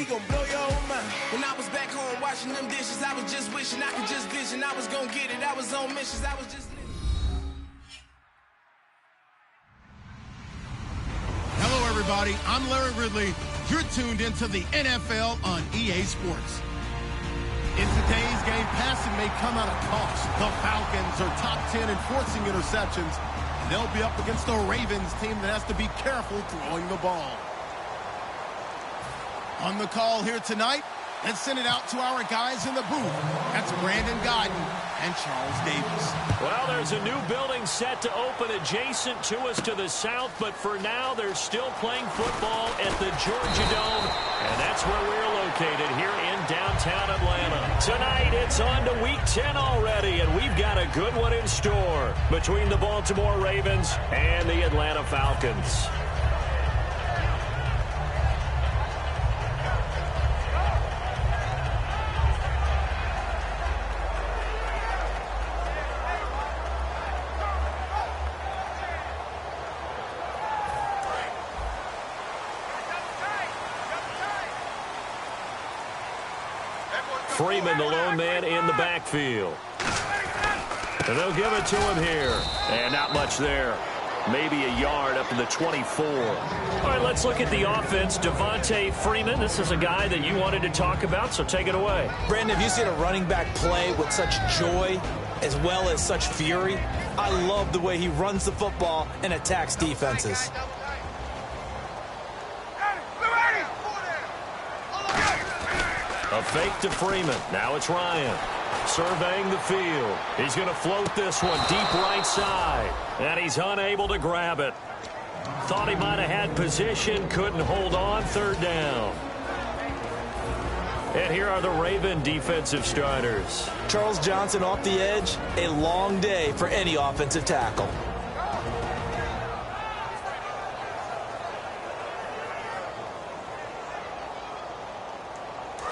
We gon' blow your mind. When I was back home washing them dishes, I was just wishing I could just vision. I was gon' get it. I was on missions. I was just... Hello, everybody. I'm Larry Ridley. You're tuned into the NFL on EA Sports. In today's game, passing may come at a cost. The Falcons are top 10 in forcing interceptions. They'll be up against the Ravens team that has to be careful throwing the ball. On the call here tonight, let's send it out to our guys in the booth. That's Brandon Godden and Charles Davis. Well, there's a new building set to open adjacent to us to the south, but for now, they're still playing football at the Georgia Dome, and that's where we're located here in downtown Atlanta. Tonight, it's on to Week 10 already, and we've got a good one in store between the Baltimore Ravens and the Atlanta Falcons. Freeman, the lone man in the backfield. And they'll give it to him here. And not much there. Maybe a yard up to the 24. All right, let's look at the offense. Devontae Freeman, this is a guy that you wanted to talk about, so take it away. Brandon, have you seen a running back play with such joy as well as such fury? I love the way he runs the football and attacks defenses. A fake to Freeman. Now it's Ryan. Surveying the field. He's going to float this one deep right side. And he's unable to grab it. Thought he might have had position. Couldn't hold on. Third down. And here are the Raven defensive starters. Charles Johnson off the edge. A long day for any offensive tackle.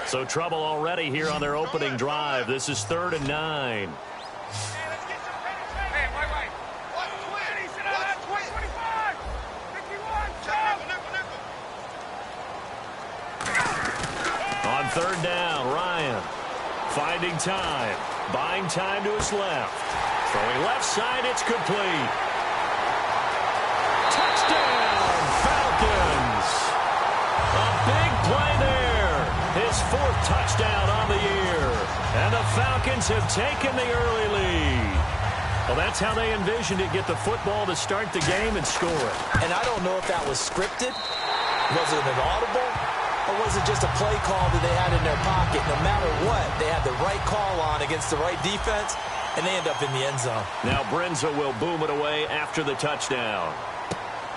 So trouble already here on their opening drive. This is 3rd and 9. On 3rd down, Ryan finding time, buying time to his left. Throwing left side, it's complete. Touchdown, Falcons. A big play there. His 4th touchdown on the year. And the Falcons have taken the early lead. Well, that's how they envisioned it. Get the football to start the game and score it. And I don't know if that was scripted. Was it an audible? Or was it just a play call that they had in their pocket? No matter what, they had the right call on against the right defense, and they end up in the end zone. Now Brenza will boom it away after the touchdown.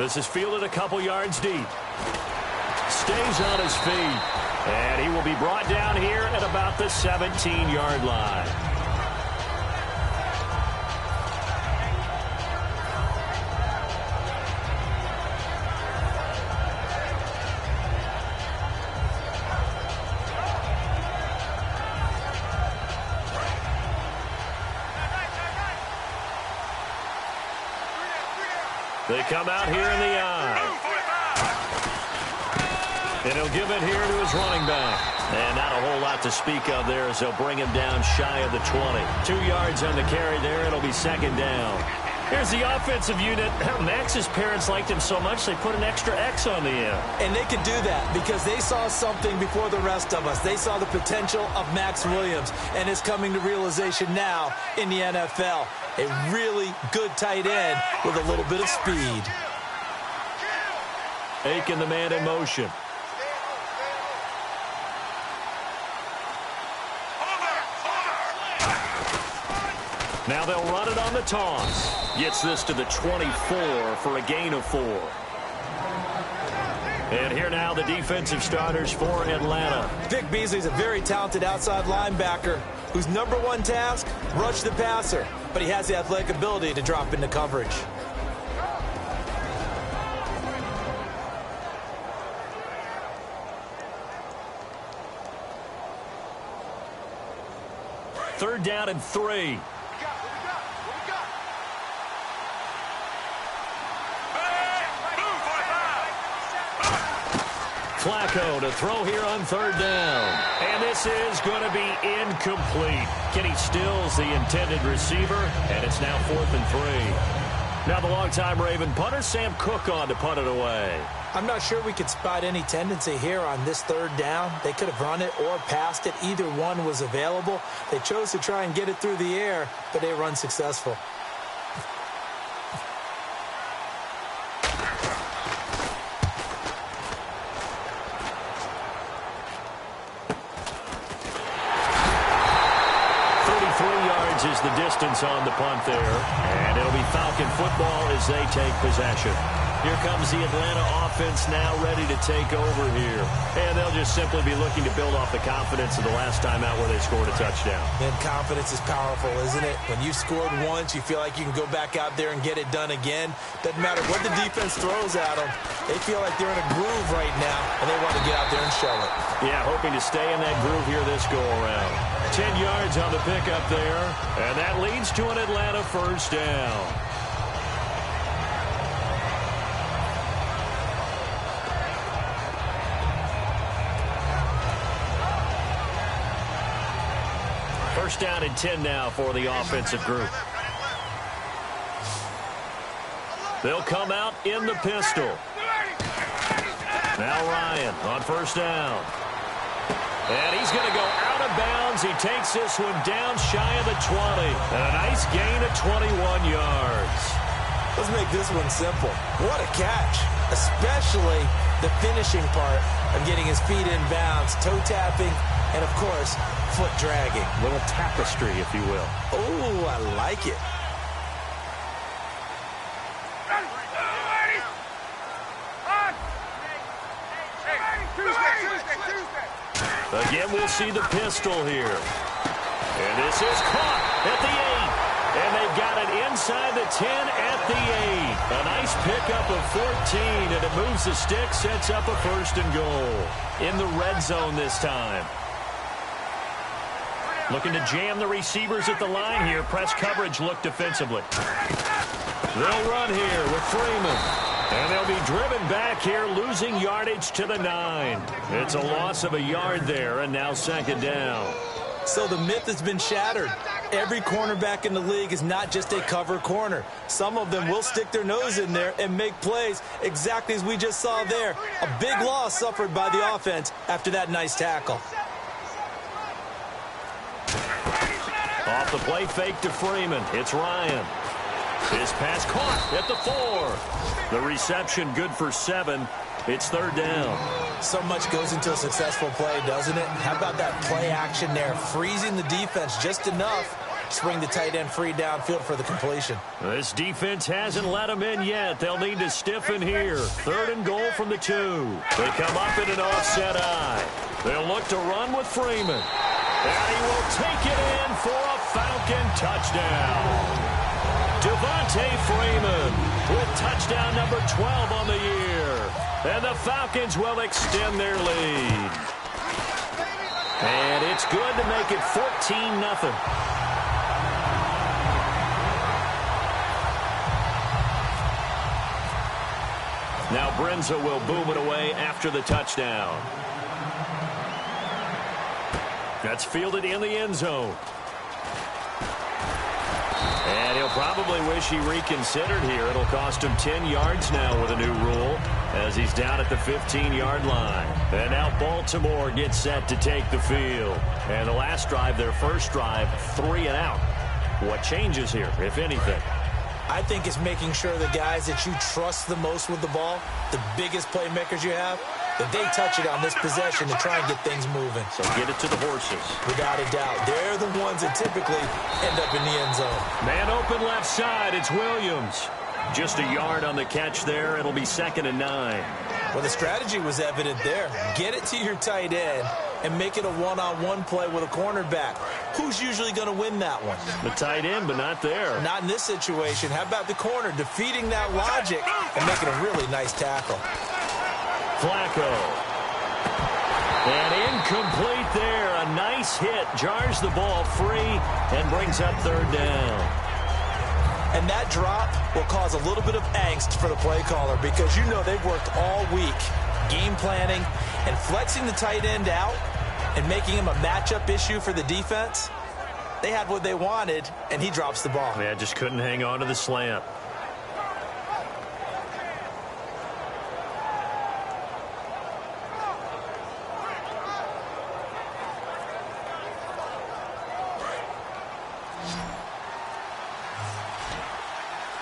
This is fielded a couple yards deep. Stays on his feet. And he will be brought down here at about the 17-yard line. They come out here in the eye. And he'll give it here to his running back. And not a whole lot to speak of there as they'll bring him down shy of the 20. 2 yards on the carry there. It'll be 2nd down. Here's the offensive unit. Max's parents liked him so much they put an extra X on the end. And they could do that because they saw something before the rest of us. They saw the potential of Max Williams, and it's coming to realization now in the NFL. A really good tight end with a little bit of speed. Aiken, the man in motion. Now they'll run it on the toss. Gets this to the 24 for a gain of 4. And here now the defensive starters for Atlanta. Vic Beasley's a very talented outside linebacker whose #1 task, rush the passer. But he has the athletic ability to drop into coverage. Third down and 3. Flacco to throw here on third down. And this is going to be incomplete. Kenny Stills the intended receiver, and it's now 4th and 3. Now the longtime Raven punter, Sam Cook, on to punt it away. I'm not sure we could spot any tendency here on this third down. They could have run it or passed it. Either one was available. They chose to try and get it through the air, but they were unsuccessful. Is the distance on the punt there, and it'll be Falcon football as they take possession. Here comes the Atlanta offense now ready to take over here, and they'll just simply be looking to build off the confidence of the last time out where they scored a touchdown. And confidence is powerful, isn't it? When you scored once, you feel like you can go back out there and get it done again. Doesn't matter what the defense throws at them. They feel like they're in a groove right now, and they want to get out there and show it. Yeah, hoping to stay in that groove here this go-around. 10 yards on the pickup there, and that leads to an Atlanta first down. First down and 10 now for the offensive group. They'll come out in the pistol. Now Ryan on first down. And he's going to go out of bounds. He takes this one down shy of the 20. And a nice gain of 21 yards. Let's make this one simple. What a catch. Especially the finishing part of getting his feet in bounds, toe tapping, and, of course, foot dragging. Little tapestry, if you will. Oh, I like it. Again, we'll see the pistol here. And this is caught at the 8. And they've got it inside the 10 at the 8. A nice pickup of 14, and it moves the stick, sets up a first and goal. In the red zone this time. Looking to jam the receivers at the line here. Press coverage look defensively. They'll run here with Freeman. And they'll be driven back here, losing yardage to the 9. It's a loss of a yard there, and now second down. So the myth has been shattered. Every cornerback in the league is not just a cover corner. Some of them will stick their nose in there and make plays exactly as we just saw there. A big loss suffered by the offense after that nice tackle. Off the play fake to Freeman. It's Ryan. His pass caught at the 4. The reception good for 7. It's third down. So much goes into a successful play, doesn't it? How about that play action there? Freezing the defense just enough to swing the tight end free downfield for the completion. This defense hasn't let them in yet. They'll need to stiffen here. Third and goal from the 2. They come up in an offset eye. They'll look to run with Freeman. And he will take it in for a Falcon touchdown. Devontae Freeman with touchdown number 12 on the year. And the Falcons will extend their lead. And it's good to make it 14-0. Now Brenza will boom it away after the touchdown. That's fielded in the end zone. And he'll probably wish he reconsidered here. It'll cost him 10 yards now with a new rule as he's down at the 15-yard line. And now Baltimore gets set to take the field. And the last drive, their first drive, 3 and out. What changes here, if anything? I think it's making sure the guys that you trust the most with the ball, the biggest playmakers you have, that they touch it on this possession to try and get things moving. So get it to the horses. Without a doubt. They're the ones that typically end up in the end zone. Man open left side. It's Williams. Just a yard on the catch there. It'll be 2nd and 9. Well, the strategy was evident there. Get it to your tight end and make it a one-on-one play with a cornerback. Who's usually going to win that one? The tight end, but not there. Not in this situation. How about the corner defeating that logic and making a really nice tackle? Flacco. And incomplete there. A nice hit. Jars the ball free and brings up third down. And that drop will cause a little bit of angst for the play caller because you know they've worked all week game planning, and flexing the tight end out and making him a matchup issue for the defense. They had what they wanted, and he drops the ball. Yeah, just couldn't hang on to the slant.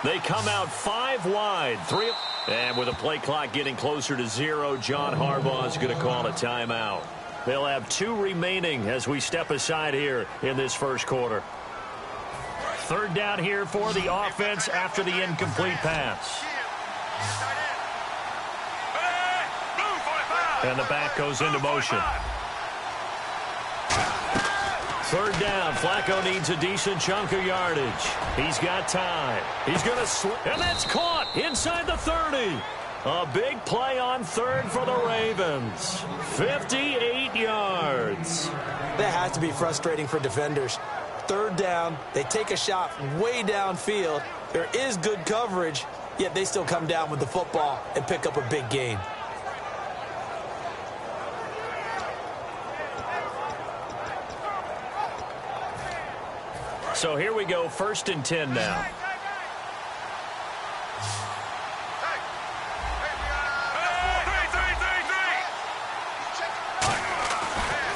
They come out 5 wide. And with the play clock getting closer to 0, John Harbaugh is going to call a timeout. They'll have 2 remaining as we step aside here in this first quarter. Third down here for the offense after the incomplete pass. And the back goes into motion. Third down. Flacco needs a decent chunk of yardage. He's got time. He's going to and that's caught inside the 30. A big play on third for the Ravens. 58 yards. That has to be frustrating for defenders. Third down, they take a shot way downfield. There is good coverage, yet they still come down with the football and pick up a big gain. So here we go, 1st and 10 now.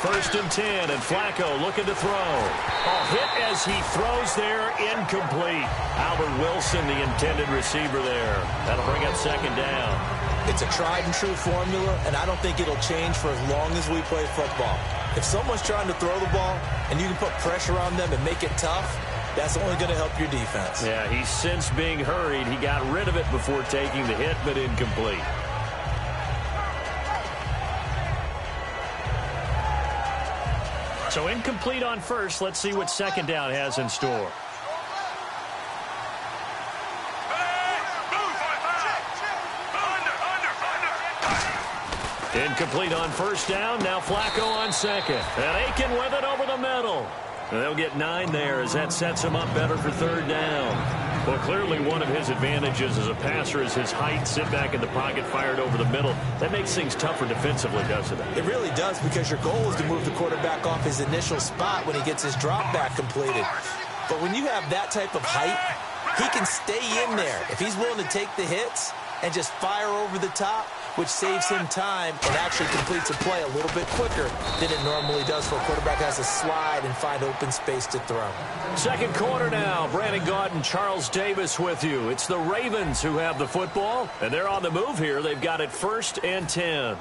First and 10, and Flacco looking to throw. A hit as he throws there, incomplete. Albert Wilson, the intended receiver there. That'll bring up 2nd down. It's a tried-and-true formula, and I don't think it'll change for as long as we play football. If someone's trying to throw the ball and you can put pressure on them and make it tough, that's only going to help your defense. Yeah, he's since being hurried. He got rid of it before taking the hit, but incomplete. So incomplete on first. Let's see what 2nd down has in store. Incomplete on 1st down. Now Flacco on 2nd. And Aiken with it over the middle. And they'll get 9 there as that sets him up better for 3rd down. Well, clearly one of his advantages as a passer is his height. Sit back in the pocket, fired over the middle. That makes things tougher defensively, doesn't it? It really does, because your goal is to move the quarterback off his initial spot when he gets his drop back completed. But when you have that type of height, he can stay in there. If he's willing to take the hits and just fire over the top, which saves him time and actually completes a play a little bit quicker than it normally does for a quarterback who has to slide and find open space to throw. 2nd quarter now. Brandon Gaudin and Charles Davis with you. It's the Ravens who have the football, and they're on the move here. They've got it 1st and 10.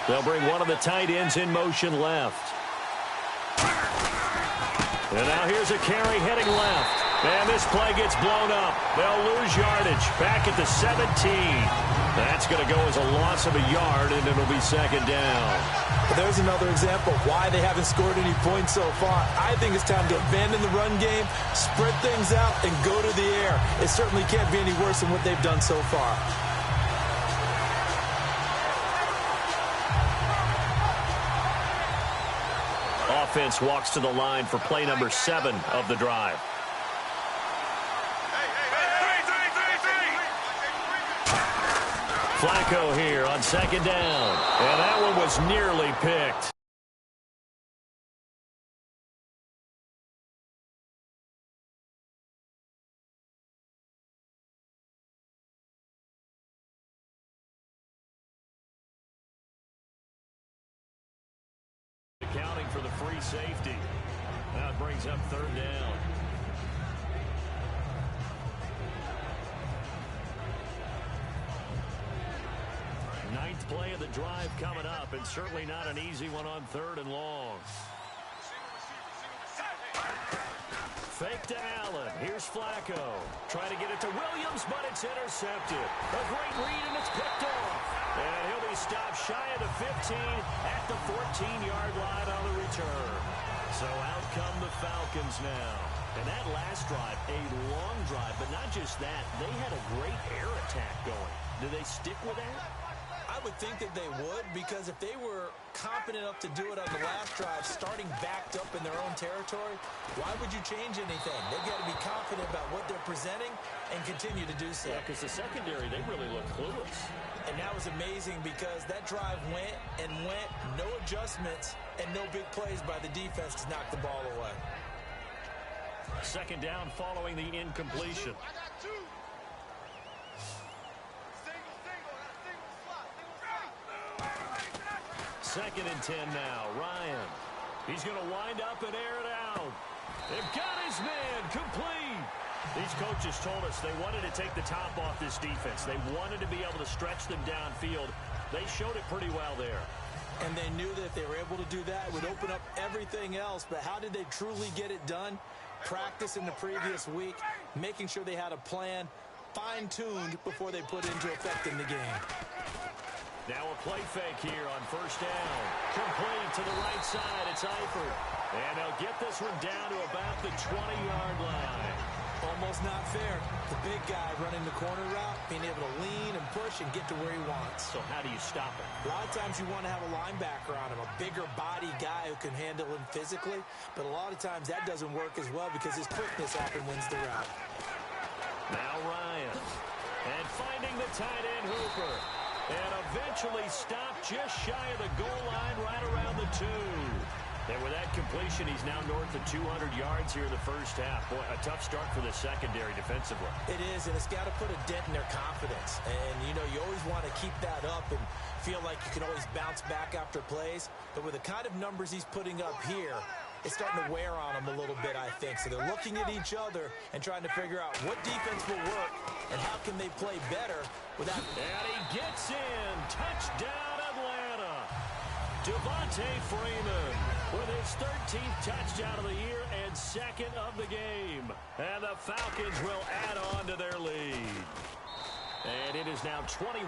They'll bring one of the tight ends in motion left. And now here's a carry heading left. And this play gets blown up. They'll lose yardage back at the 17. That's going to go as a loss of a yard, and it'll be 2nd down. But there's another example of why they haven't scored any points so far. I think it's time to abandon the run game, spread things out, and go to the air. It certainly can't be any worse than what they've done so far. Offense walks to the line for play number 7 of the drive. Flacco here on 2nd down. And that one was nearly picked. Accounting for the free safety. Now it brings up 3rd down. Ninth play of the drive coming up, and certainly not an easy one on 3rd and long. Fake to Allen. Here's Flacco. Trying to get it to Williams, but it's intercepted. A great read, and it's picked off. And he'll be stopped shy of the 15 at the 14-yard line on the return. So out come the Falcons now. And that last drive, a long drive, but not just that. They had a great air attack going. Do they stick with that? I would think that they would, because if they were confident enough to do it on the last drive, starting backed up in their own territory, why would you change anything? They've got to be confident about what they're presenting and continue to do so. Yeah, because the secondary, they really look clueless. And that was amazing because that drive went and went, no adjustments, and no big plays by the defense to knock the ball away. Second down following the incompletion. Second and 10 now. Ryan. He's going to wind up and air it out. They've got his man complete. These coaches told us they wanted to take the top off this defense. They wanted to be able to stretch them downfield. They showed it pretty well there. And they knew that if they were able to do that, it would open up everything else. But how did they truly get it done? Practice in the previous week, making sure they had a plan, fine-tuned before they put into effect in the game. Now a play fake here on first down. Complete to the right side. It's Eifert. And they'll get this one down to about the 20-yard line. Almost not fair. The big guy running the corner route, being able to lean and push and get to where he wants. So how do you stop it? A lot of times you want to have a linebacker on him, a bigger body guy who can handle him physically. But a lot of times that doesn't work as well because his quickness often wins the route. Now Ryan. And finding the tight end Hooper. And eventually stopped just shy of the goal line right around the 2. And with that completion, he's now north of 200 yards here in the first half. Boy, a tough start for the secondary defensively. It is, and it's got to put a dent in their confidence. And, you know, you always want to keep that up and feel like you can always bounce back after plays. But with the kind of numbers he's putting up here, it's starting to wear on them a little bit, I think. So they're looking at each other and trying to figure out what defense will work and how can they play better without... And he gets in. Touchdown, Atlanta. Devontae Freeman with his 13th touchdown of the year and second of the game. And the Falcons will add on to their lead. And it is now 21-0.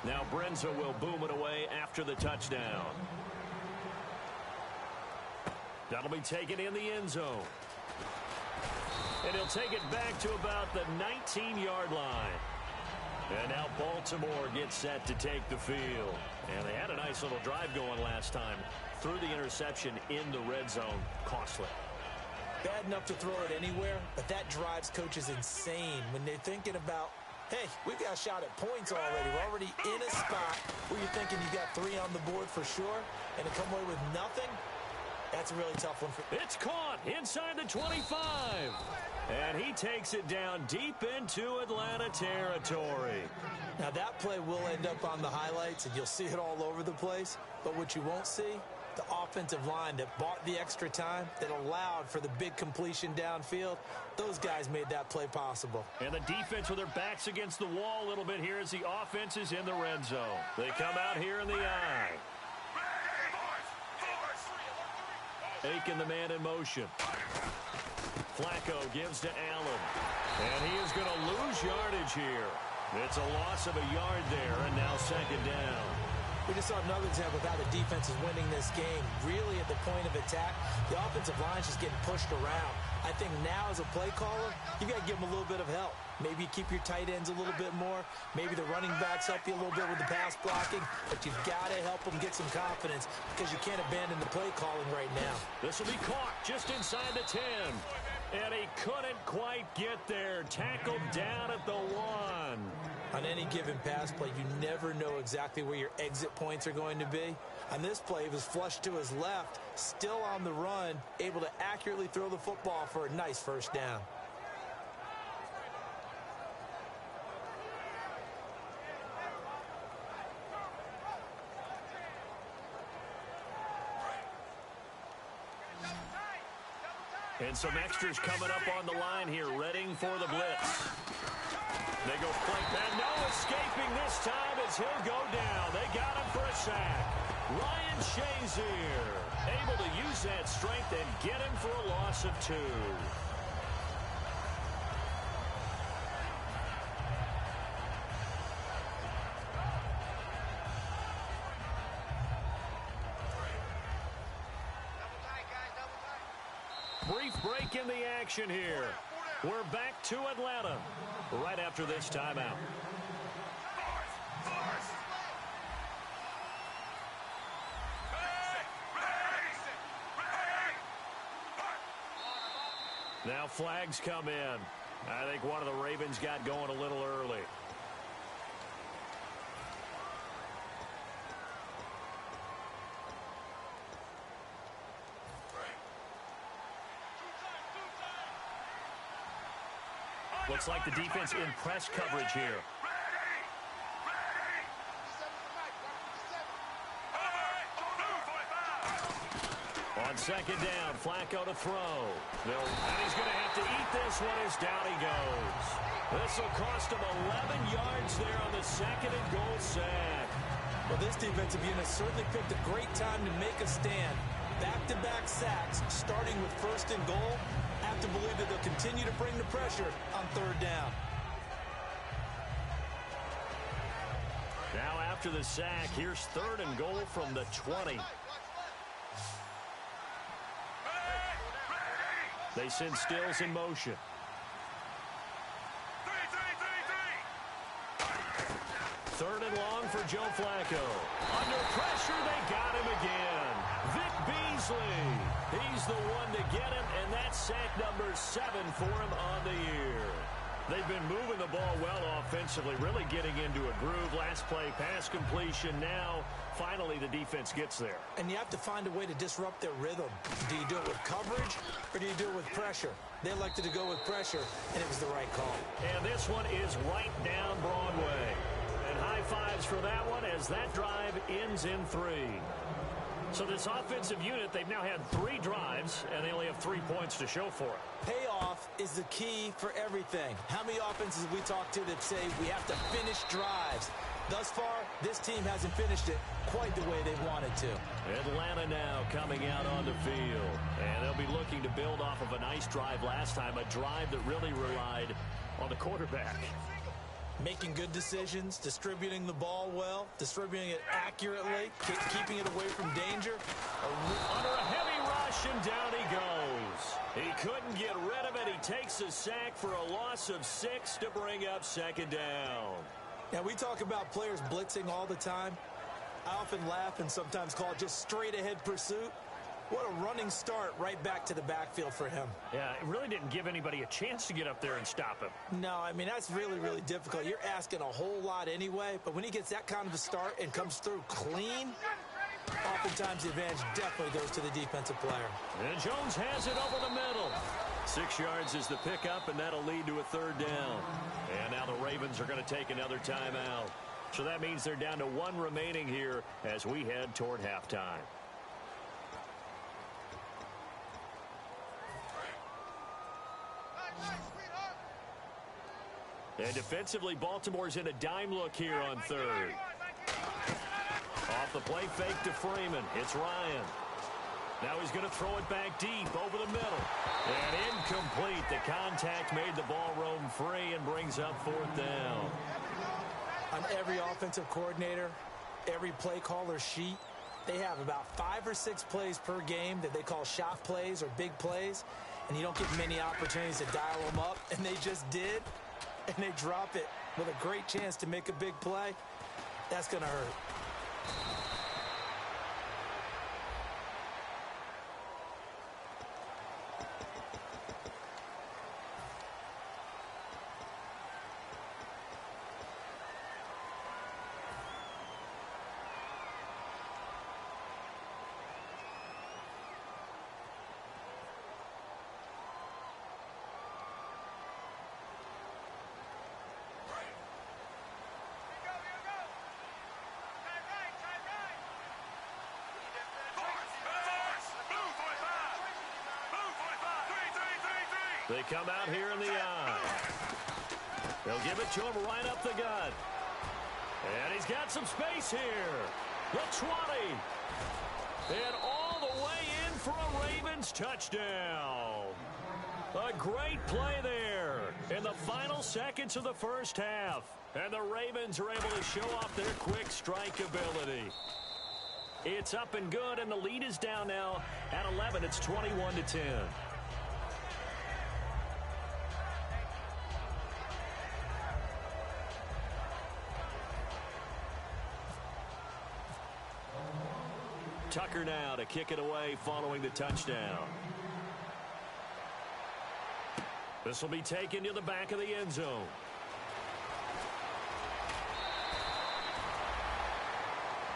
Now Brenza will boom it away after the touchdown. That'll be taken in the end zone. And he'll take it back to about the 19-yard line. And now Baltimore gets set to take the field. And they had a nice little drive going last time. Threw the interception in the red zone. Costly. Bad enough to throw it anywhere, but that drives coaches insane when they're thinking about, hey, we've got a shot at points already. We're already in a spot where you're thinking you got 3 on the board for sure, and to come away with nothing, that's a really tough one. It's caught inside the 25. And he takes it down deep into Atlanta territory. Now that play will end up on the highlights, and you'll see it all over the place. But what you won't see, the offensive line that bought the extra time, that allowed for the big completion downfield, those guys made that play possible. And the defense with their backs against the wall a little bit here as the offense is in the red zone. They come out here in the eye. Aiken, the man in motion. Flacco gives to Allen. And he is going to lose yardage here. It's a loss of a yard there, and now second down. We just saw another example of how the defense is winning this game. Really at the point of attack, the offensive line is just getting pushed around. I think now as a play caller, you got to give them a little bit of help. Maybe keep your tight ends a little bit more. Maybe the running backs help you a little bit with the pass blocking. But you've got to help them get some confidence because you can't abandon the play calling right now. This will be caught just inside the 10. And he couldn't quite get there. Tackled down at the 1. On any given pass play, you never know exactly where your exit points are going to be. On this play, he was flushed to his left, still on the run, able to accurately throw the football for a nice first down. And some extras coming up on the line here, readying for the blitz. They go flank, and no escaping this time as he'll go down. They got him for a sack. Ryan Shazier able to use that strength and get him for a loss of 2. Brief break in the action here. We're back to Atlanta right after this timeout. Now flags come in. I think one of the Ravens got going a little early. Looks like the defense in press coverage here. On second down, Flacco to throw. And he's going to have to eat this one as down he goes. This will cost him 11 yards there on the second and goal sack. Well, this defensive unit certainly picked a great time to make a stand. Back-to-back sacks, starting with first and goal. I have to believe that they'll continue to bring the pressure on third down. Now after the sack, here's third and goal from the 20. They send Stills in motion. Third and long for Joe Flacco. Under pressure, they got him again. Vic Beasley. He's the one to get him, and that's sack number 7 for him on the year. They've been moving the ball well offensively, really getting into a groove. Last play, pass completion. Now, finally, the defense gets there. And you have to find a way to disrupt their rhythm. Do you do it with coverage, or do you do it with pressure? They elected to go with pressure, and it was the right call. And this one is right down Broadway. And high fives for that one as that drive ends in 3. So this offensive unit, they've now had 3 drives, and they only have 3 points to show for it. Payoff is the key for everything. How many offenses we talk to that say we have to finish drives? Thus far, this team hasn't finished it quite the way they wanted to. Atlanta now coming out on the field. And they'll be looking to build off of a nice drive last time, a drive that really relied on the quarterback. Making good decisions, distributing the ball well, distributing it accurately, keeping it away from danger. Under a heavy rush, and down he goes. He couldn't get rid of it. He takes a sack for a loss of 6 to bring up second down. Now, we talk about players blitzing all the time. I often laugh and sometimes call it just straight-ahead pursuit. What a running start right back to the backfield for him. Yeah, it really didn't give anybody a chance to get up there and stop him. No, I mean, that's really, really difficult. You're asking a whole lot anyway, but when he gets that kind of a start and comes through clean, oftentimes the advantage definitely goes to the defensive player. And Jones has it over the middle. 6 yards is the pickup, and that'll lead to a third down. And now the Ravens are going to take another timeout. So that means they're down to 1 remaining here as we head toward halftime. And defensively, Baltimore's in a dime look here on third. Off the play fake to Freeman. It's Ryan. Now he's going to throw it back deep over the middle. And incomplete. The contact made the ball roam free and brings up fourth down. On every offensive coordinator, every play caller sheet, they have about 5 or 6 plays per game that they call shot plays or big plays. And you don't get many opportunities to dial them up. And they just did. And they drop it with a great chance to make a big play. That's going to hurt. They come out here in the eye. They'll give it to him right up the gut. And he's got some space here. the 20. And all the way in for a Ravens touchdown. A great play there in the final seconds of the first half. And the Ravens are able to show off their quick strike ability. It's up and good, and the lead is down now at 11. It's 21-10. Tucker now to kick it away following the touchdown. This will be taken to the back of the end zone.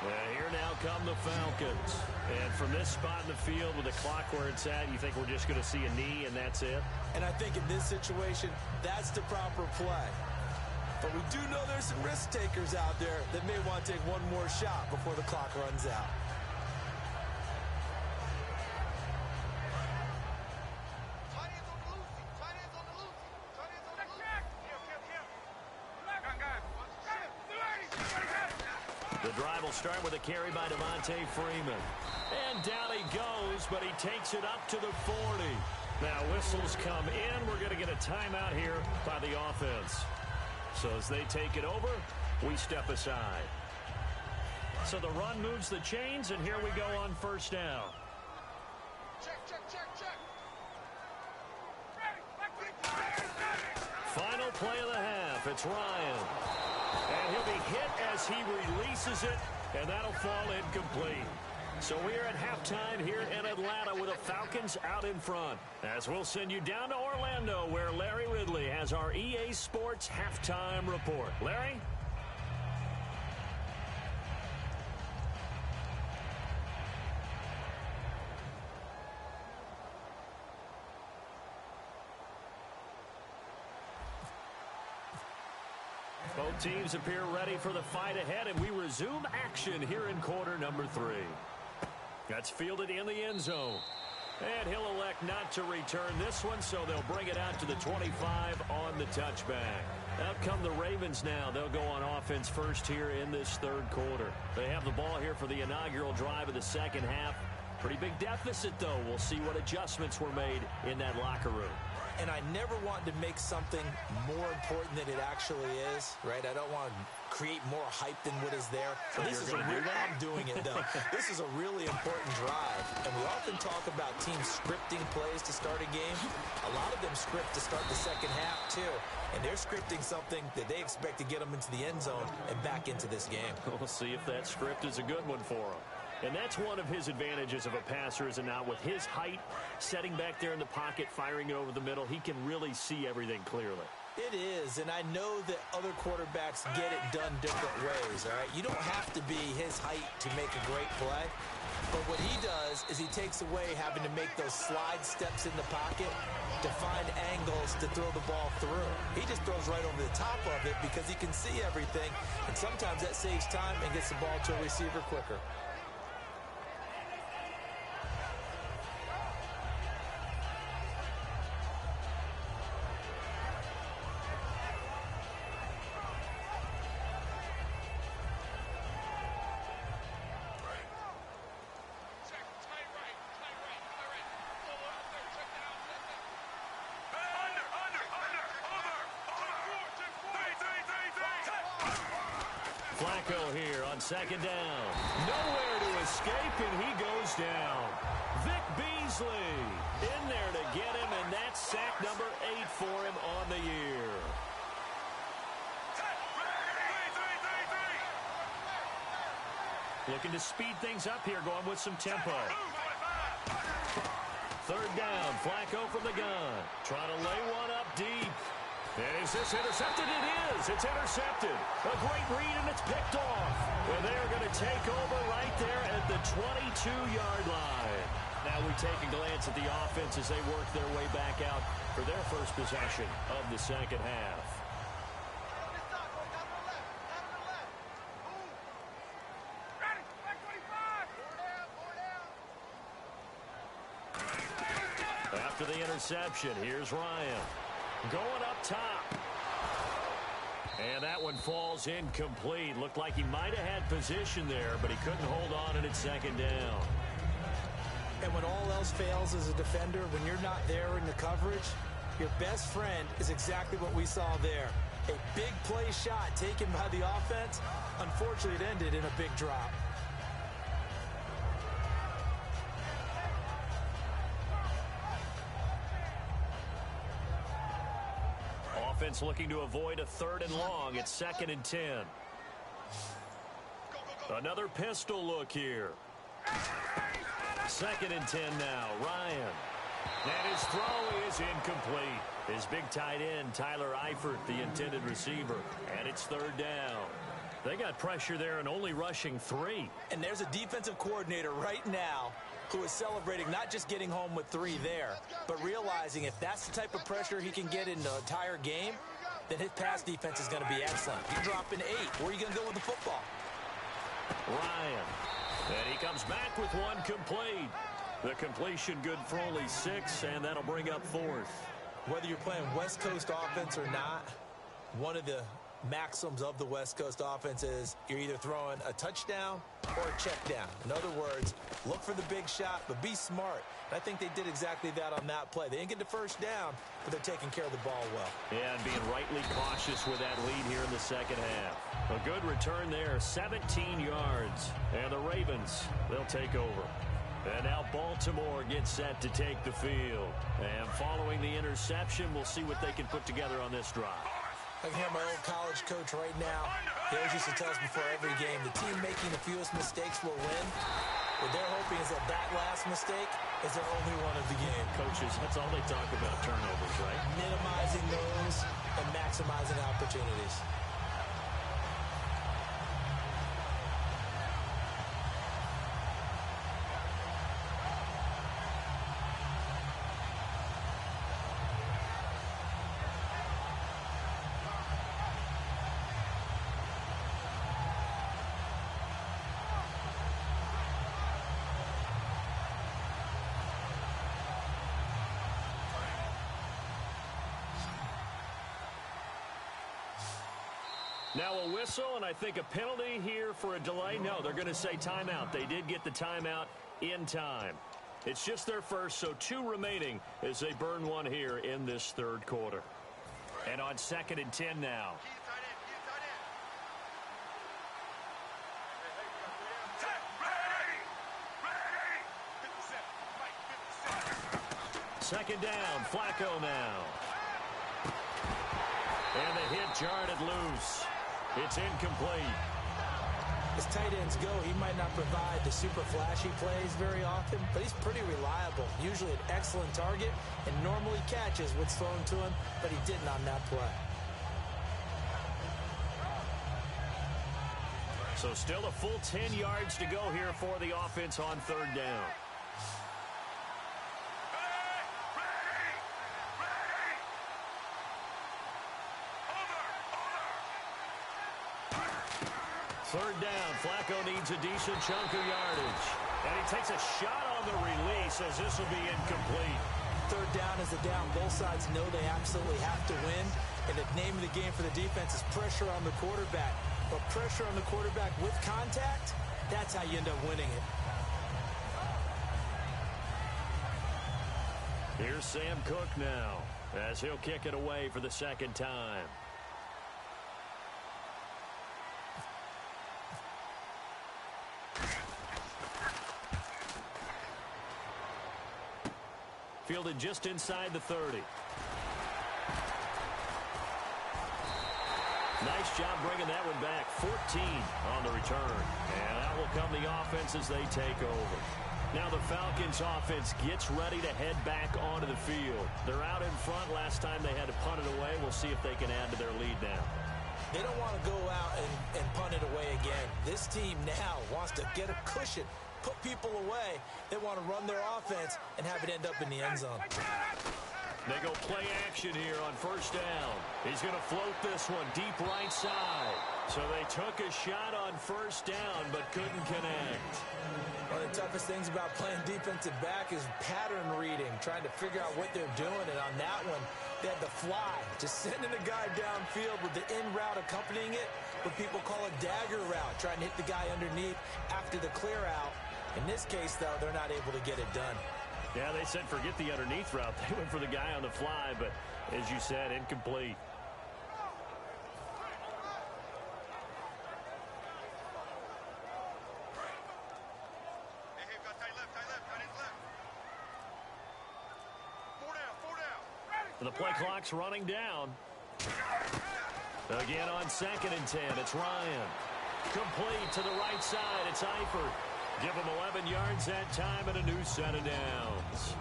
And here now come the Falcons. And from this spot in the field with the clock where it's at, you think we're just going to see a knee and that's it? And I think in this situation, that's the proper play. But we do know there's some risk takers out there that may want to take one more shot before the clock runs out. The drive will start with a carry by Devontae Freeman. And down he goes, but he takes it up to the 40. Now whistles come in. We're going to get a timeout here by the offense. So as they take it over, we step aside. So the run moves the chains, and here we go on first down. Check. Final play of the half. It's Ryan. And he'll be hit as he releases it, and that'll fall incomplete. So we're at halftime here in Atlanta with the Falcons out in front. As we'll send you down to Orlando, where Larry Ridley has our EA Sports halftime report. Larry? Both teams appear ready for the fight ahead, and we resume action here in quarter number 3. That's fielded in the end zone. And he'll elect not to return this one, so they'll bring it out to the 25 on the touchback. Out come the Ravens now. They'll go on offense first here in this third quarter. They have the ball here for the inaugural drive of the second half. Pretty big deficit, though. We'll see what adjustments were made in that locker room. And I never want to make something more important than it actually is, right? I don't want to create more hype than what is there. I'm doing it, though. This is a really important drive. And we often talk about teams scripting plays to start a game. A lot of them script to start the second half, too. And they're scripting something that they expect to get them into the end zone and back into this game. We'll see if that script is a good one for them. And that's one of his advantages of a passer, is it not? With his height, setting back there in the pocket, firing it over the middle, he can really see everything clearly. It is, and I know that other quarterbacks get it done different ways, all right? You don't have to be his height to make a great play. But what he does is he takes away having to make those slide steps in the pocket to find angles to throw the ball through. He just throws right over the top of it because he can see everything, and sometimes that saves time and gets the ball to a receiver quicker. Second down. Nowhere to escape, and he goes down. Vic Beasley in there to get him, and that's sack number 8 for him on the year. Looking to speed things up here, going with some tempo. Third down, Flacco from the gun. Trying to lay one up deep. And is this intercepted? It is. It's intercepted. A great read, and it's picked off. And they're going to take over right there at the 22-yard line. Now we take a glance at the offense as they work their way back out for their first possession of the second half. After the interception, here's Ryan. Going up top. And that one falls incomplete. Looked like he might have had position there, but he couldn't hold on and it's second down. And when all else fails as a defender, when you're not there in the coverage, your best friend is exactly what we saw there. A big play shot taken by the offense. Unfortunately, it ended in a big drop. Offense looking to avoid a 3rd and long. It's 2nd and 10. Another pistol look here. 2nd and 10 now. Ryan. And his throw is incomplete. His big tight end, Tyler Eifert, the intended receiver. And it's 3rd down. They got pressure there and only rushing 3. And there's a defensive coordinator right now who is celebrating not just getting home with 3 there, but realizing if that's the type of pressure he can get in the entire game, then his pass defense is going to be excellent. You're dropping 8. Where are you going to go with the football? Ryan. And he comes back with one complete. The completion good for only 6, and that'll bring up 4th. Whether you're playing West Coast offense or not, one of the maxims of the West Coast offense is you're either throwing a touchdown or a check down. In other words, look for the big shot, but be smart. And I think they did exactly that on that play. They didn't get the first down, but they're taking care of the ball well. Yeah, and being rightly cautious with that lead here in the second half. A good return there, 17 yards. And the Ravens, they'll take over. And now Baltimore gets set to take the field. And following the interception, we'll see what they can put together on this drive. I can hear my old college coach right now. He always used to tell us before every game, the team making the fewest mistakes will win. What they're hoping is that that last mistake is their only one of the game. Coaches, that's all they talk about, turnovers, right? Minimizing those and maximizing opportunities. Now a whistle, and I think a penalty here for a delay. No, they're going to say timeout. They did get the timeout in time. It's just their first, so 2 remaining as they burn one here in this 3rd quarter. And on 2nd and 10 now. Second down, Flacco now. And the hit jarred it loose. It's incomplete. As tight ends go, he might not provide the super flashy plays very often, but he's pretty reliable. Usually an excellent target and normally catches what's thrown to him, but he didn't on that play. So still a full 10 yards to go here for the offense on 3rd down. Third down, Flacco needs a decent chunk of yardage. And he takes a shot on the release as this will be incomplete. 3rd down is the down. Both sides know they absolutely have to win. And the name of the game for the defense is pressure on the quarterback. But pressure on the quarterback with contact, that's how you end up winning it. Here's Sam Cook now as he'll kick it away for the 2nd time. Fielded just inside the 30. Nice job bringing that one back. 14 on the return. And out will come the offense as they take over. Now the Falcons offense gets ready to head back onto the field. They're out in front. Last time they had to punt it away. We'll see if they can add to their lead now. They don't want to go out and punt it away again. This team now wants to get a cushion, put people away. They want to run their offense and have it end up in the end zone. They go play action here on first down. He's going to float this one deep right side. So they took a shot on first down but couldn't connect. One of the toughest things about playing defensive back is pattern reading, trying to figure out what they're doing. And on that one, they had the fly, just sending a guy downfield with the in route accompanying it, what people call a dagger route, trying to hit the guy underneath after the clear out. In this case, though, they're not able to get it done. Yeah, they said forget the underneath route. They went for the guy on the fly, but as you said, incomplete. The play clock's running down. Again on 2nd and 10, it's Ryan. Complete to the right side, it's Eifert. Give him 11 yards that time and a new set of downs.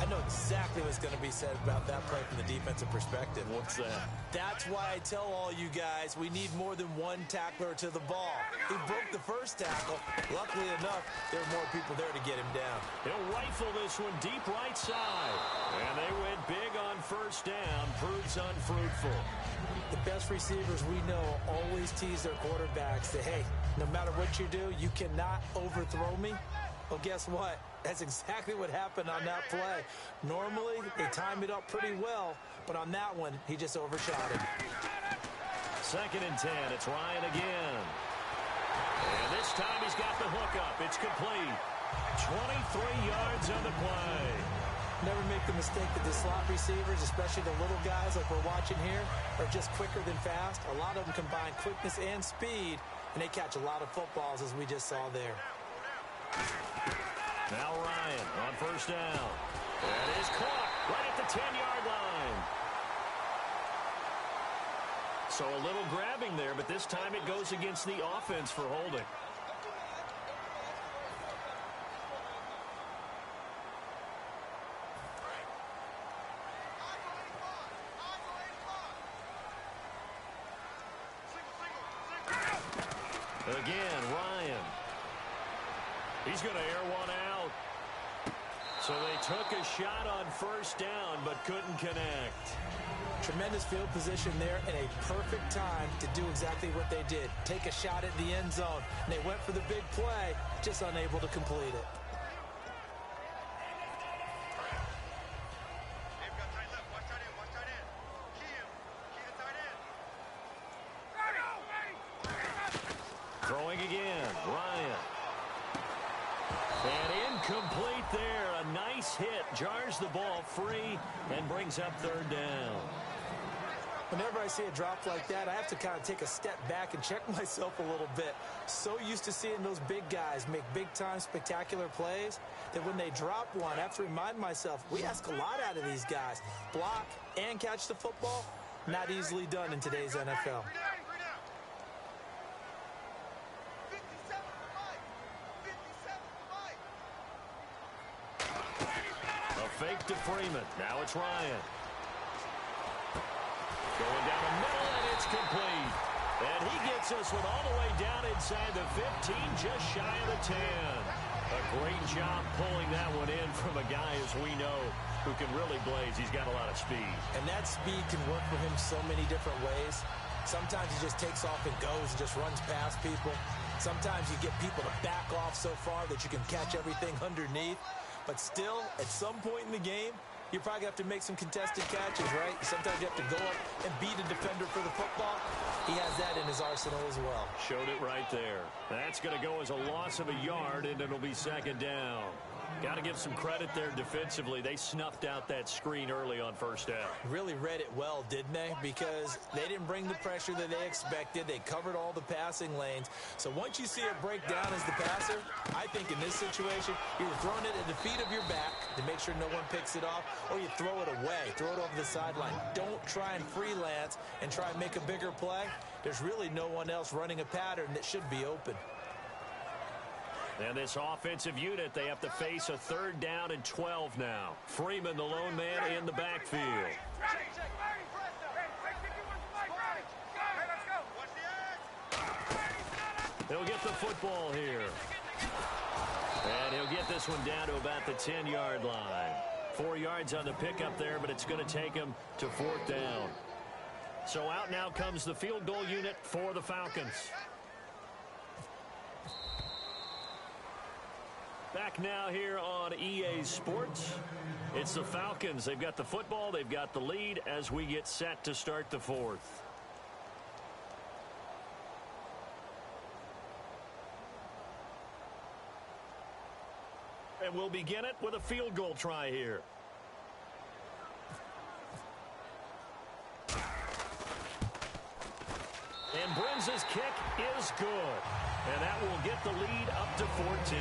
I know exactly what's going to be said about that play from the defensive perspective. What's that? That's why I tell all you guys we need more than one tackler to the ball. He broke the first tackle. Luckily enough, there were more people there to get him down. He'll rifle this one deep right side. And they went big on first down. Proves unfruitful. The best receivers we know always tease their quarterbacks. Say, hey, no matter what you do, you cannot overthrow me. Well, guess what? That's exactly what happened on that play. Normally, they time it up pretty well, but on that one, he just overshot him. 2nd and 10, it's Ryan again. And this time he's got the hookup. It's complete. 23 yards on the play. Never make the mistake that the slot receivers, especially the little guys like we're watching here, are just quicker than fast. A lot of them combine quickness and speed, and they catch a lot of footballs, as we just saw there. Now Ryan on first down. And is caught right at the 10-yard line. So a little grabbing there, but this time it goes against the offense for holding. Again, Ryan. He's going to air one out. So they took a shot on first down, but couldn't connect. Tremendous field position there and a perfect time to do exactly what they did. Take a shot at the end zone. And they went for the big play, just unable to complete it. Throwing again, Ryan. And incomplete there. A nice hit. Jars the ball free and brings up 3rd down. Whenever I see a drop like that, I have to kind of take a step back and check myself a little bit. So used to seeing those big guys make big-time spectacular plays that when they drop one, I have to remind myself, we ask a lot out of these guys. Block and catch the football, not easily done in today's NFL. Fake to Freeman. Now it's Ryan. Going down the middle, and it's complete. And he gets this one all the way down inside the 15, just shy of the 10. A great job pulling that one in from a guy, as we know, who can really blaze. He's got a lot of speed. And that speed can work for him so many different ways. Sometimes he just takes off and goes and just runs past people. Sometimes you get people to back off so far that you can catch everything underneath. But still, at some point in the game, you're probably going to have to make some contested catches, right? Sometimes you have to go up and beat a defender for the football. He has that in his arsenal as well. Showed it right there. That's going to go as a loss of a yard, and it'll be 2nd down. Got to give some credit there defensively. They snuffed out that screen early on first down. Really read it well, didn't they? Because they didn't bring the pressure that they expected. They covered all the passing lanes. So once you see it break down as the passer, I think in this situation, you're throwing it at the feet of your back to make sure no one picks it off, or you throw it away, throw it over the sideline. Don't try and freelance and try and make a bigger play. There's really no one else running a pattern that should be open. And this offensive unit, they have to face a 3rd down and 12 now. Freeman, the lone man, in the backfield. He'll get the football here. And he'll get this one down to about the 10-yard line. 4 yards on the pickup there, but it's going to take him to 4th down. So out now comes the field goal unit for the Falcons. Back now here on EA Sports. It's the Falcons. They've got the football. They've got the lead as we get set to start the 4th. And we'll begin it with a field goal try here. And Brinz's kick is good. And that will get the lead up to 14.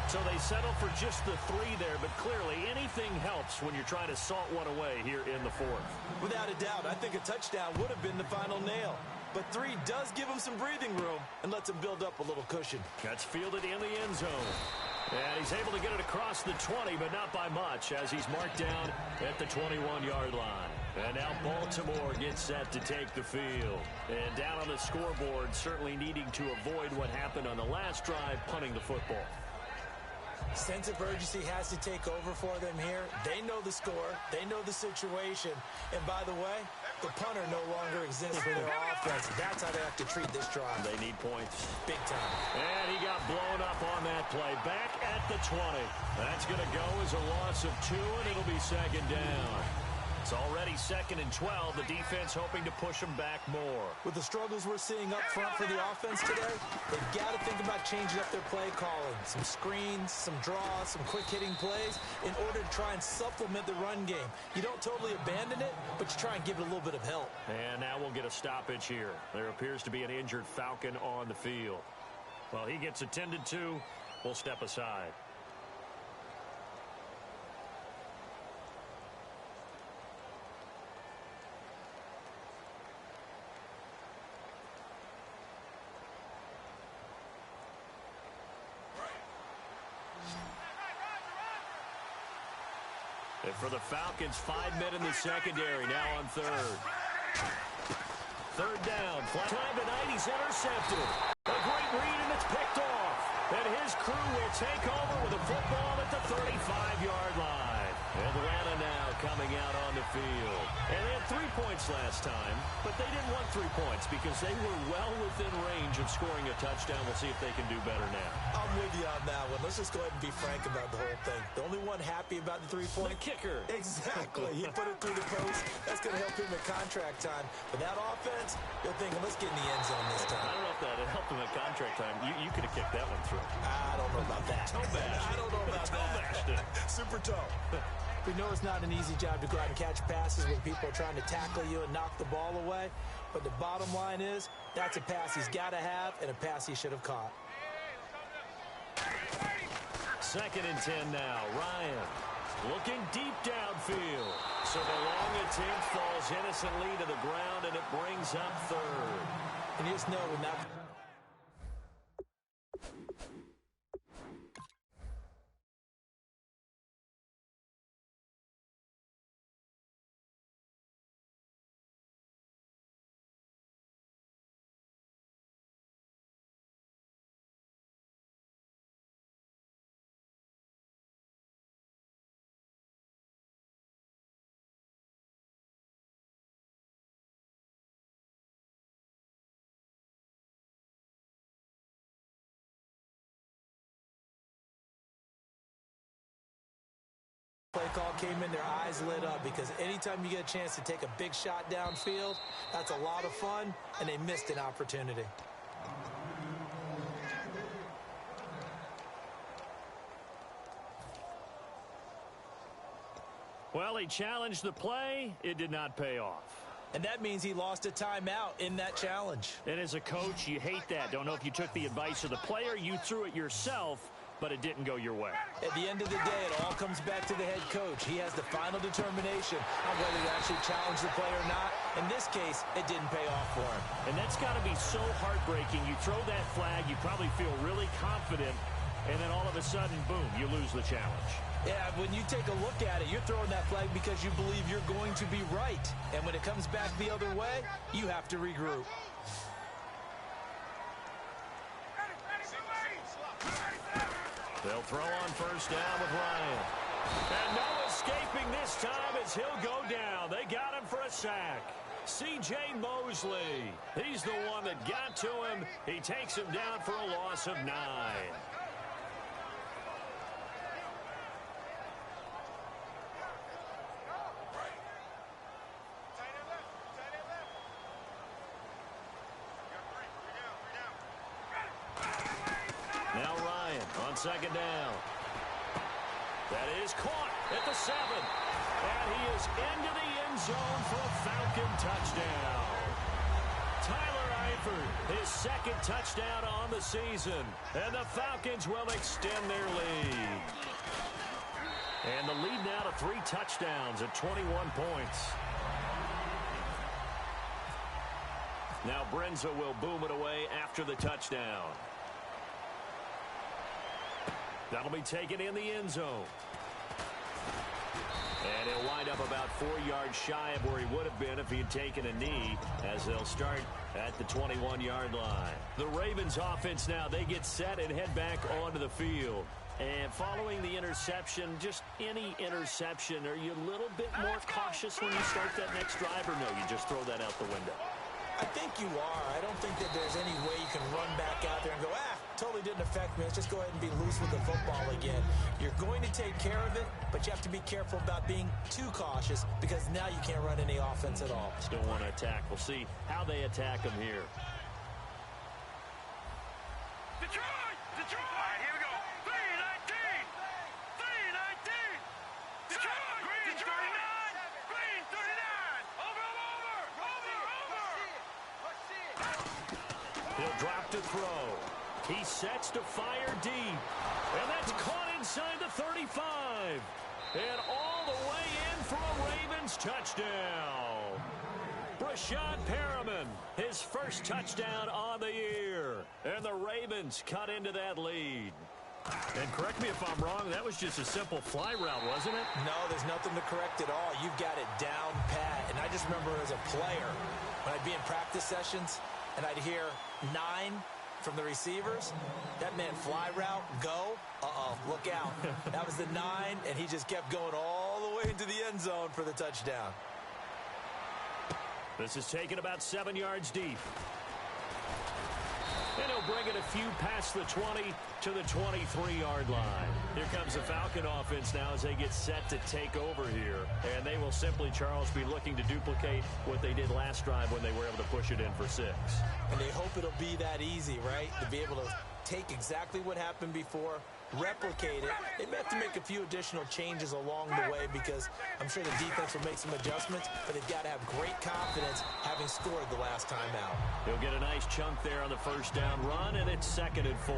So they settle for just the 3 there, but clearly anything helps when you're trying to salt one away here in the 4th. Without a doubt, I think a touchdown would have been the final nail. But 3 does give him some breathing room and lets him build up a little cushion. That's fielded in the end zone. And he's able to get it across the 20, but not by much, as he's marked down at the 21-yard line. And now Baltimore gets set to take the field. And down on the scoreboard, certainly needing to avoid what happened on the last drive, punting the football. Sense of urgency has to take over for them here. They know the score. They know the situation. And by the way, the punter no longer exists for their offense. That's how they have to treat this drive. They need points. Big time. And he got blown up on that play. Back at the 20. That's going to go as a loss of 2, and it'll be 2nd down. It's already 2nd and 12. The defense hoping to push them back more. With the struggles we're seeing up front for the offense today, they've got to think about changing up their play calling. Some screens, some draws, some quick-hitting plays in order to try and supplement the run game. You don't totally abandon it, but you try and give it a little bit of help. And now we'll get a stoppage here. There appears to be an injured Falcon on the field. Well, he gets attended to. We'll step aside. And for the Falcons, 5 men in the secondary, now on 3rd. 3rd down, flat time tonight, he's intercepted. A great read, and it's picked off. And his crew will take over with a football at the 35-yard line. Atlanta now coming out on the field. And they had 3 points last time, but they didn't want 3 points because they were well within range of scoring a touchdown. We'll see if they can do better now. I'm with you on that one. Let's just go ahead and be frank about the whole thing. The only one happy about the 3-point. The kicker. Exactly. He put it through the post. That's going to help him at contract time. But that offense, they're thinking, let's get in the end zone this time. I don't know if that helped him at contract time. You could have kicked that one through. I don't know about that. Toe bashed. I don't know about that. Super toe. We know it's not an easy job to go out and catch passes when people are trying to tackle you and knock the ball away. But the bottom line is, that's a pass he's got to have and a pass he should have caught. 2nd and 10 now. Ryan looking deep downfield. So the long attempt falls innocently to the ground, and it brings up 3rd. And you just know when that... play call came in, their eyes lit up, because anytime you get a chance to take a big shot downfield, that's a lot of fun, and they missed an opportunity. Well, he challenged the play. It did not pay off. And that means he lost a timeout in that challenge. And as a coach, you hate that. Don't know if you took the advice of the player, you threw it yourself, but it didn't go your way. At the end of the day, it all comes back to the head coach. He has the final determination on whether to actually challenge the play or not. In this case, it didn't pay off for him. And that's got to be so heartbreaking. You throw that flag, you probably feel really confident, and then all of a sudden, boom, you lose the challenge. Yeah, when you take a look at it, you're throwing that flag because you believe you're going to be right. And when it comes back the other way, you have to regroup. They'll throw on 1st down with Ryan. And no escaping this time as he'll go down. They got him for a sack. C.J. Mosley, he's the one that got to him. He takes him down for a loss of 9. Now Ryan on second down. That is caught at the 7. And he is into the end zone for a Falcon touchdown. Tyler Eifert, his second touchdown on the season. And the Falcons will extend their lead. And the lead now to 3 touchdowns at 21 points. Now Brenza will boom it away after the touchdown. That'll be taken in the end zone. And he'll wind up about 4 yards shy of where he would have been if he had taken a knee, as they'll start at the 21-yard line. The Ravens offense now, they get set and head back onto the field. And following the interception, just any interception, are you a little bit more cautious when you start that next drive, or no, you just throw that out the window? I think you are. I don't think that there's any way you can run back out there and go, totally didn't affect me. Let's just go ahead and be loose with the football again. You're going to take care of it, but you have to be careful about being too cautious because now you can't run any offense at all. Still want to attack. We'll see how they attack them here. Detroit! Detroit! All right, here we go. 319! 319! Detroit! Green, Detroit. 39! Green, 39! Over! He'll drop to throw. He sets to fire deep. And that's caught inside the 35. And all the way in for a Ravens touchdown. Brashad Perriman, his first touchdown on the year. And the Ravens cut into that lead. And correct me if I'm wrong, that was just a simple fly route, wasn't it? No, there's nothing to correct at all. You've got it down pat. And I just remember as a player, when I'd be in practice sessions, and I'd hear 9 from the receivers, that meant fly route, go, look out. That was the 9, and he just kept going all the way into the end zone for the touchdown. This is taken about 7 yards deep. And he'll bring it a few past the 20 to the 23-yard line. Here comes the Falcon offense now as they get set to take over here. And they will simply, Charles, be looking to duplicate what they did last drive when they were able to push it in for 6. And they hope it'll be that easy, right? To be able to take exactly what happened before, replicate it. They may have to make a few additional changes along the way because I'm sure the defense will make some adjustments, but they've got to have great confidence having scored the last time out. He'll get a nice chunk there on the first down run, and it's 2nd and 4.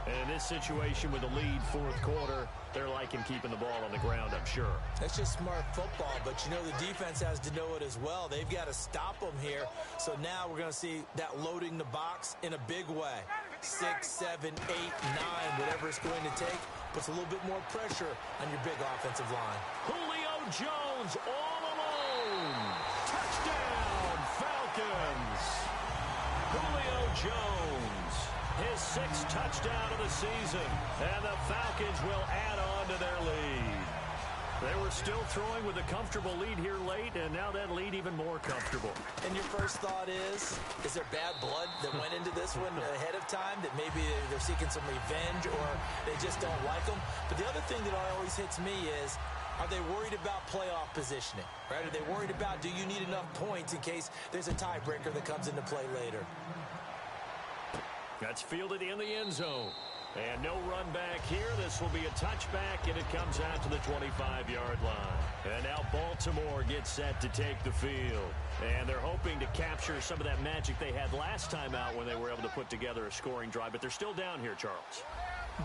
And in this situation with the lead 4th quarter, they're liking keeping the ball on the ground, I'm sure. That's just smart football, but you know the defense has to know it as well. They've got to stop them here. So now we're going to see that loading the box in a big way. 6, 7, 8, 9, whatever it's going to take, puts a little bit more pressure on your big offensive line. Julio Jones all alone. Touchdown, Falcons. Julio Jones, his 6th touchdown of the season, and the Falcons will add on to their lead. They were still throwing with a comfortable lead here late, and now that lead even more comfortable. And your first thought is there bad blood that went into this one ahead of time, that maybe they're seeking some revenge or they just don't like them? But the other thing that always hits me is, are they worried about playoff positioning, right? Are they worried about, do you need enough points in case there's a tiebreaker that comes into play later? That's fielded in the end zone. And no run back here. This will be a touchback, and it comes out to the 25-yard line. And now Baltimore gets set to take the field. And they're hoping to capture some of that magic they had last time out when they were able to put together a scoring drive. But they're still down here, Charles.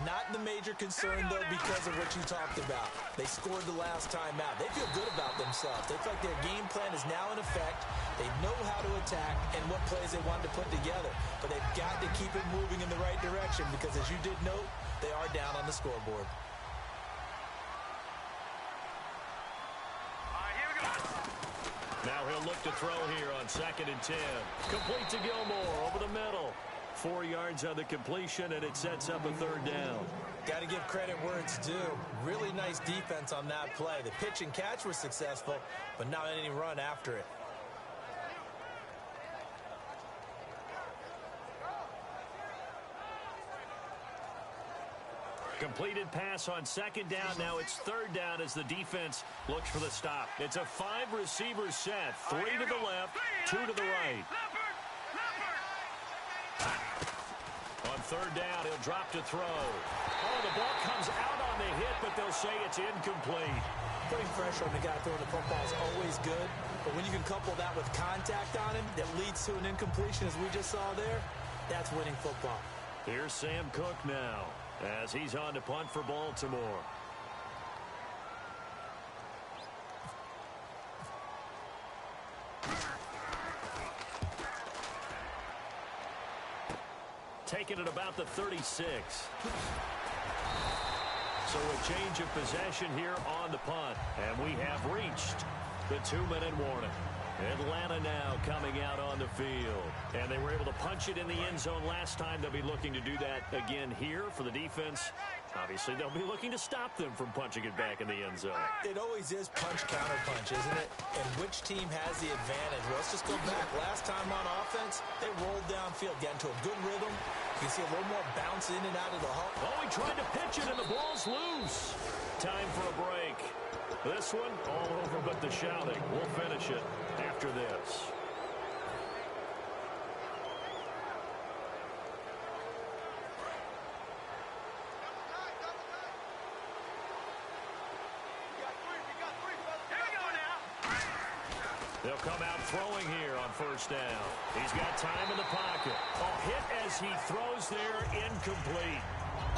Not the major concern, though, because of what you talked about. They scored the last time out. They feel good about themselves. They feel like their game plan is now in effect. They know how to attack and what plays they want to put together. But they've got to keep it moving in the right direction because, as you did note, they are down on the scoreboard. All right, here we go. Now he'll look to throw here on 2nd and 10. Complete to Gilmore over the middle. 4 yards on the completion, and it sets up a 3rd down. Got to give credit where it's due. Really nice defense on that play. The pitch and catch was successful, but not any run after it. Completed pass on second down. Now it's third down as the defense looks for the stop. It's a 5-receiver set. 3 to the left, 2 to the right. On third down, he'll drop to throw. Oh, the ball comes out on the hit, but they'll say it's incomplete. Putting pressure on the guy throwing the football is always good, but when you can couple that with contact on him that leads to an incompletion, as we just saw there, that's winning football. Here's Sam Cook now, as he's on to punt for Baltimore. Taking it about the 36. So a change of possession here on the punt. And we have reached the 2-minute warning. Atlanta now coming out on the field. And they were able to punch it in the end zone last time. They'll be looking to do that again here for the defense. Obviously, they'll be looking to stop them from punching it back in the end zone. It always is punch-counter-punch, isn't it? And which team has the advantage? Well, let's just go back. Last time on offense, they rolled downfield, got into a good rhythm. You can see a little more bounce in and out of the hull. Oh, he tried to pitch it, and the ball's loose. Time for a break. This one, all over but the shouting. We'll finish it after this. They'll come out throwing here on first down. He's got time in the pocket. A hit as he throws there, incomplete.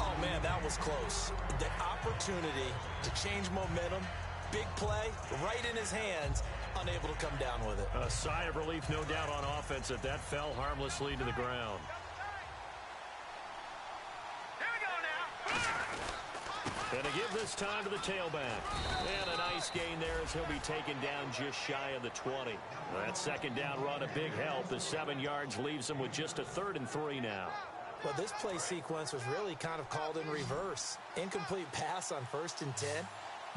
Oh, man, that was close. The opportunity to change momentum, big play, right in his hands, unable to come down with it. A sigh of relief, no doubt, on offense that fell harmlessly to the ground. And to give this time to the tailback. And a nice gain there as he'll be taken down just shy of the 20. That second down run, a big help. The 7 yards leaves him with just a 3rd and 3 now. Well, this play sequence was really kind of called in reverse. Incomplete pass on 1st and 10.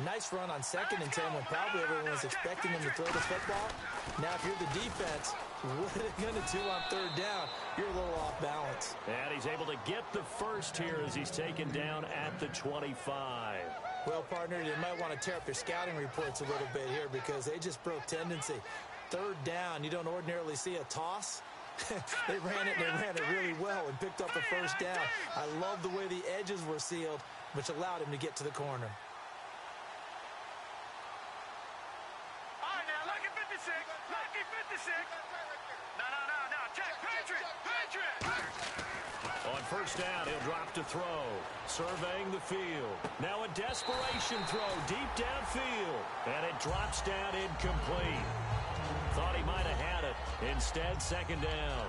Nice run on 2nd and 10 when probably everyone was expecting him to throw the football. Now, if you're the defense, what are they going to do on 3rd down? You're a little off balance. And he's able to get the first here as he's taken down at the 25. Well, partner, they might want to tear up their scouting reports a little bit here because they just broke tendency. 3rd down, you don't ordinarily see a toss. They ran it really well and picked up the first down. I love the way the edges were sealed, which allowed him to get to the corner. All right, now, lucky 56. Lucky 56. No. Check. Patriot. On first down, he'll drop to throw. Surveying the field. Now a desperation throw deep downfield. And it drops down incomplete. Thought he might have had it. Instead, 2nd down.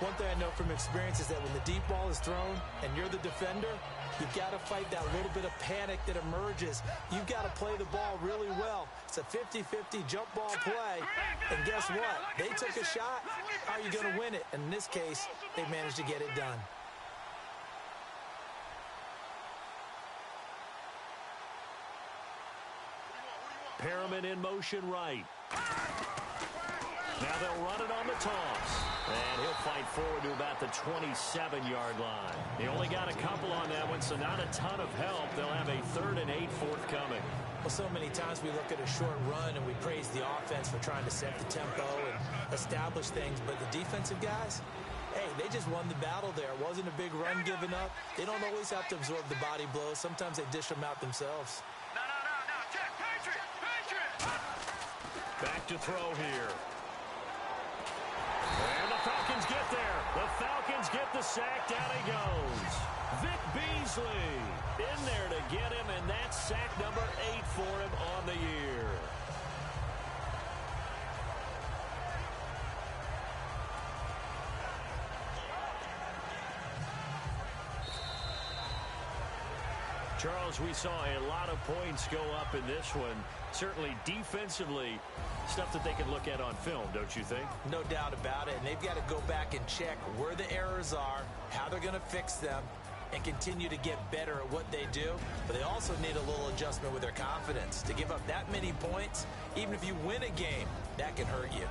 One thing I know from experience is that when the deep ball is thrown and you're the defender, you've got to fight that little bit of panic that emerges. You've got to play the ball really well. It's a 50-50 jump ball play. And guess what? They took a shot. How are you going to win it? And in this case, they managed to get it done. Perriman in motion right. Now they'll run it on the toss. And he'll fight forward to about the 27-yard line. He only got a couple on that one, so not a ton of help. They'll have a 3rd and 8 forthcoming. Well, so many times we look at a short run and we praise the offense for trying to set the tempo and establish things. But the defensive guys, hey, they just won the battle there. It wasn't a big run given up. They don't always have to absorb the body blows. Sometimes they dish them out themselves. No. Check. Patriot. Back to throw here. And the Falcons get there. The Falcons get the sack. Down he goes. Vic Beasley in there to get him, and that's sack number 8 for him on the year. Charles, we saw a lot of points go up in this one. Certainly defensively, stuff that they can look at on film, don't you think? No doubt about it. And they've got to go back and check where the errors are, how they're going to fix them. and continue to get better at what they do, but they also need a little adjustment with their confidence. To give up that many points, even if you win a game, that can hurt you.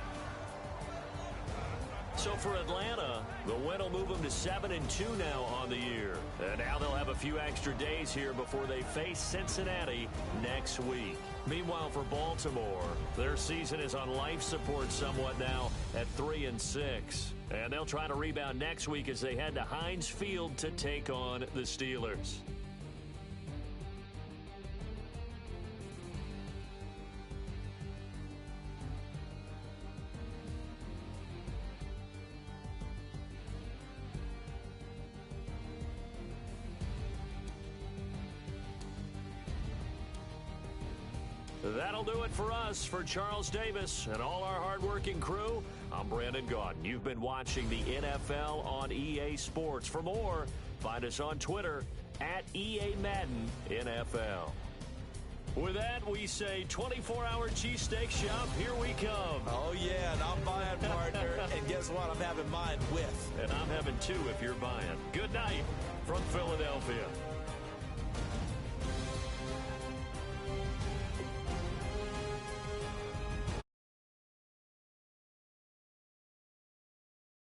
So for Atlanta, the win will move them to 7-2 now on the year. And now they'll have a few extra days here before they face Cincinnati next week. Meanwhile, for Baltimore, their season is on life support somewhat now at 3-6. And they'll try to rebound next week as they head to Heinz Field to take on the Steelers. That'll do it for us. For Charles Davis and all our hardworking crew, I'm Brandon Gaudin. You've been watching the NFL on EA Sports. For more, find us on Twitter at EA Madden NFL. With that, we say 24-hour cheesesteak shop, here we come. Oh, yeah, and I'm buying, partner. And guess what? I'm having mine with. And I'm having two if you're buying. Good night from Philadelphia.